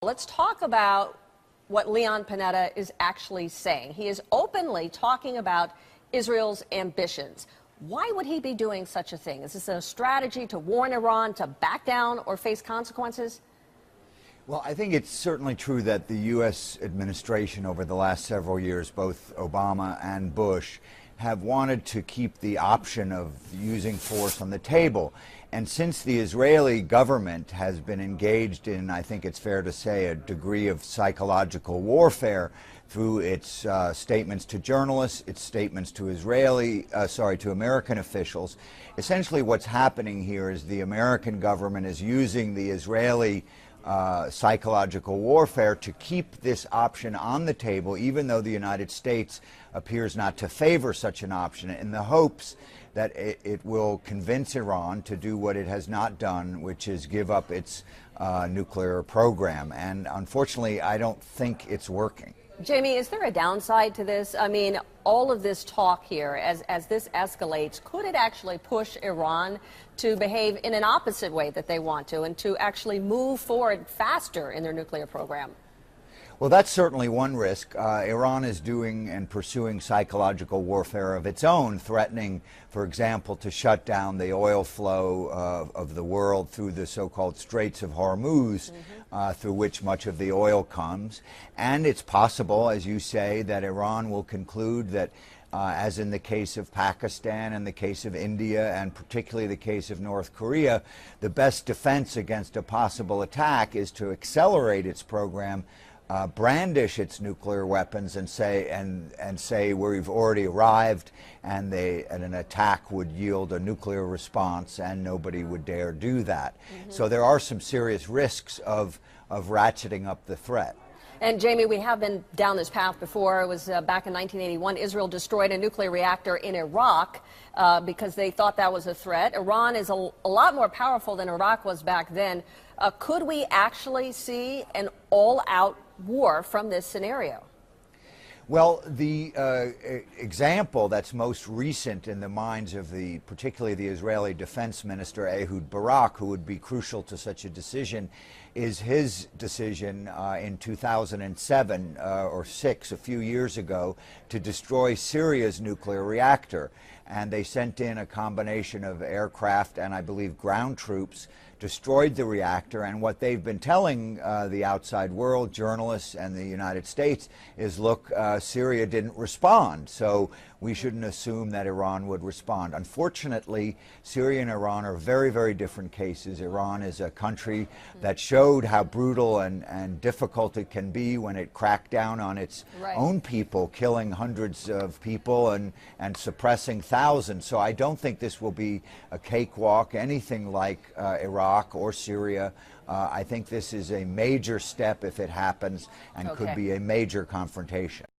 Let's talk about what Leon Panetta is actually saying. He is openly talking about Israel's ambitions. Why would he be doing such a thing? Is this a strategy to warn Iran to back down or face consequences? Well, I think it's certainly true that the U.S. administration over the last several years, both Obama and Bush, have wanted to keep the option of using force on the table. And since the Israeli government has been engaged in, I think it's fair to say, a degree of psychological warfare through its statements to journalists, its statements to to American officials, essentially what's happening here is the American government is using the Israeli psychological warfare to keep this option on the table, even though the United States appears not to favor such an option, in the hopes that it will convince Iran to do what it has not done, which is give up its nuclear program. And unfortunately, I don't think it's working. Jamie, is there a downside to this? I mean, all of this talk here, as this escalates, could it actually push Iran to behave in an opposite way that they want to, and to actually move forward faster in their nuclear program? Well, that's certainly one risk. Iran is doing and pursuing psychological warfare of its own, threatening, for example, to shut down the oil flow of the world through the so-called Straits of Hormuz, through which much of the oil comes. And it's possible, as you say, that Iran will conclude that, as in the case of Pakistan and the case of India and particularly the case of North Korea, the best defense against a possible attack is to accelerate its program, brandish its nuclear weapons, and say we've already arrived, and an attack would yield a nuclear response, and nobody would dare do that. So there are some serious risks of ratcheting up the threat. And Jamie, we have been down this path before. It was back in 1981. Israel destroyed a nuclear reactor in Iraq because they thought that was a threat. Iran is a lot more powerful than Iraq was back then. Could we actually see an all-out war from this scenario? Well, the example that's most recent in the minds of particularly the Israeli Defense Minister Ehud Barak, who would be crucial to such a decision, is his decision in 2007 or 6, a few years ago, to destroy Syria's nuclear reactor. And they sent in a combination of aircraft and, I believe, ground troops, destroyed the reactor. And what they've been telling the outside world, journalists and the United States, is, look, Syria didn't respond, so we shouldn't assume that Iran would respond. Unfortunately, Syria and Iran are very, very different cases. Iran is a country that showed how brutal and difficult it can be when it cracked down on its own people, killing hundreds of people and suppressing thousands. So I don't think this will be a cakewalk, anything like Iraq or Syria. I think this is a major step if it happens, and could be a major confrontation.